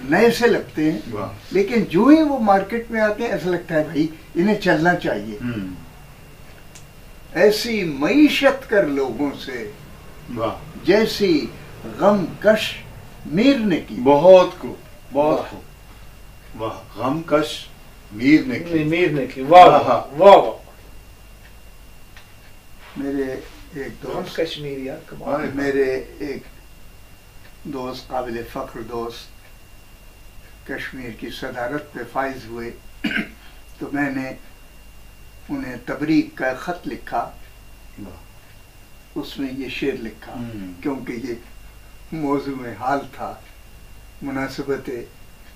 नए से लगते हैं, लेकिन जो ही वो मार्केट में आते हैं ऐसा लगता है भाई इन्हें चलना चाहिए। ऐसी मईशत कर लोगों से जैसी गम कश मीर ने की। बहुत को, बहुत को। वाह, गम कश मीर ने की। मीर ने की। वाह वाह वाह। मेरे एक दोस्त कश्मीर यार कमाल। मेरे एक दोस्त, काबिल फख्र दोस्त, कश्मीर की सदारत पे फाइज हुए, तो मैंने उन्हें तबरीक का खत लिखा, उसमें ये शेर लिखा, क्योंकि ये मौजू में हाल था, मुनासिबत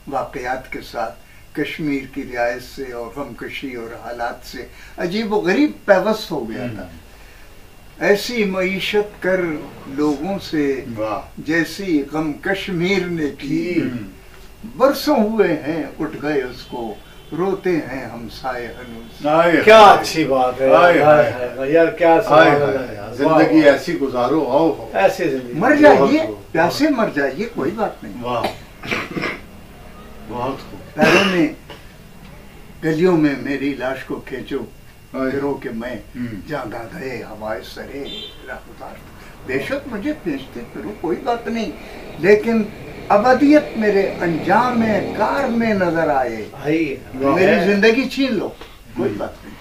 वाक़यात के साथ, कश्मीर की रियायत से और गमकशी और हालात से अजीब व गरीब पैवस्त हो गया था। ऐसी मईशत कर लोगों से जैसी गम कश्मीर ने की, बरसों हुए हैं उठ गए उसको, रोते हैं हम साए हनूस। क्या अच्छी बात है यार, क्या जिंदगी ऐसी गुजारो, आओ ऐसे जिंदगी मर जाइए, प्यासे मर जाइए, कोई बात नहीं। वाह, बहुत पैरों में गलियों में मेरी लाश को खींचो, फिरो के मैं जहाँ दादाए हवाए सरे राहदार, बेशक मुझे खींचते फिरो, कोई बात नहीं, लेकिन अबदियत मेरे अंजाम कार में नजर आए, मेरी जिंदगी छीन लो, कोई बात नहीं।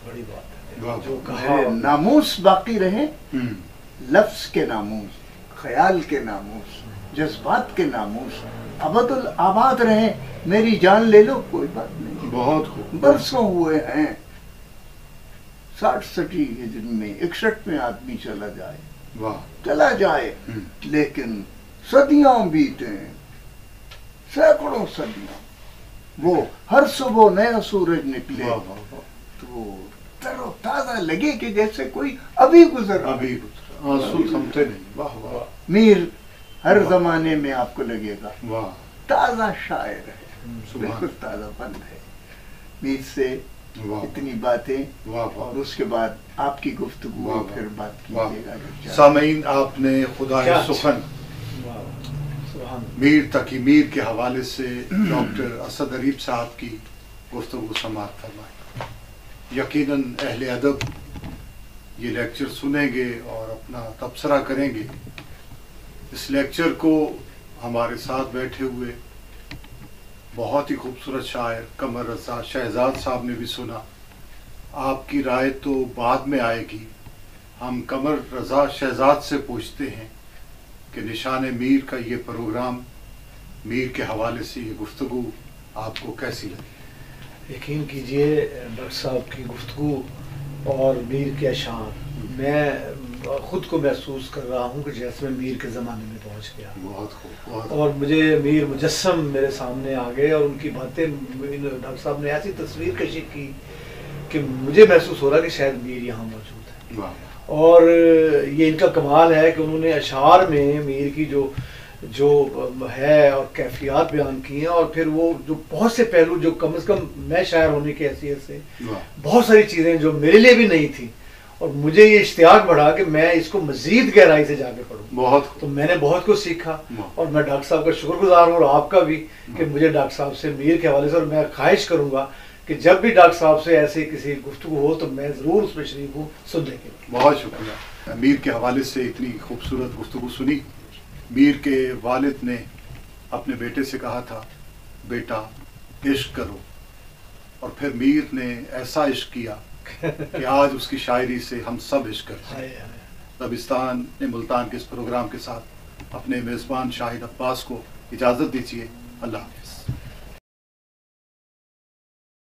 बड़ी बात है जो कहा, नामूस बाकी रहे, लफ्ज के नामूस, ख्याल के नामूस, जज्बात के नामूस अबदुल आबाद रहे, मेरी जान ले लो, कोई बात नहीं। बहुत बरसों हुए हैं, 60-60 हिजरी में 61 में आदमी चला जाए, वाह, चला जाए, लेकिन सदियां बीते, सैकड़ों सदियां, वो हर सुबह नया सूरज निकले तो तरोताजा लगे कि जैसे कोई अभी गुजरा, आंसू थमते नहीं। वाह वाह। मीर हर जमाने में आपको लगेगा वाह, ताजा शायर है, बिल्कुल ताजा बंद है। मीर से इतनी बातें, और उसके बाद आपकी गुफ्तगू, फिर बात कीजिएगा। सामीन, आपने खुदा सुखन मीर तकी मीर के हवाले से डॉक्टर असद अरीब साहब की गुफ्तगू समाअत फरमाई। यकीनन अहले अदब ये लेक्चर सुनेंगे और अपना तबसरा करेंगे। इस लेक्चर को हमारे साथ बैठे हुए बहुत ही खूबसूरत शायर कमर रज़ा शहजाद साहब ने भी सुना। आपकी राय तो बाद में आएगी, हम कमर रज़ा शहजाद से पूछते हैं कि निशान मीर का ये प्रोग्राम, मीर के हवाले से ये गुफ्तगू आपको कैसी लगी? यकीन कीजिए डॉक्टर साहब की गुफ्तगू और मीर के अशार, मैं खुद को महसूस कर रहा हूँ कि जैसे मैं मीर के ज़माने में पहुँच गया। बहुत खूब। और मुझे मीर मुजस्सम मेरे सामने आ गए और उनकी बातें, डॉक्टर साहब ने ऐसी तस्वीर कशी की कि मुझे महसूस हो रहा कि शायद मीर यहाँ मौजूद है। और ये इनका कमाल है कि उन्होंने अशार में मीर की जो है और कैफियत बयान की हैं, और फिर वो जो बहुत से पहलू जो कम से कम मैं शायर होने की हैसियत से बहुत सारी चीज़ें जो मेरे लिए भी नहीं थी, और मुझे ये इश्तियाक बढ़ा कि मैं इसको मज़ीद गहराई से जाके पढ़ूँ। बहुत तो मैंने बहुत कुछ सीखा, और मैं डॉक्टर साहब का शुक्रगुजार हूँ और आपका भी कि मुझे डॉक्टर साहब से मीर के हवाले से, और मैं ख्वाहिश करूँगा कि जब भी डॉक्टर साहब से ऐसे किसी गुफ्तगू हो तो मैं ज़रूर उसमें शरीक हूँ सुनने के लिए। बहुत शुक्रिया। मीर के हवाले से इतनी खूबसूरत गुफ्तगू सुनी। मीर के वालिद ने अपने बेटे से कहा था, बेटा इश्क करो, और फिर मीर ने ऐसा इश्क किया कि आज उसकी शायरी से हम सब इश्क करते हैं। दबिस्तान मुल्तान के इस प्रोग्राम के साथ अपने मेज़बान शाहिद अब्बास को इजाज़त दीजिए। अल्लाह हाफ़िज़।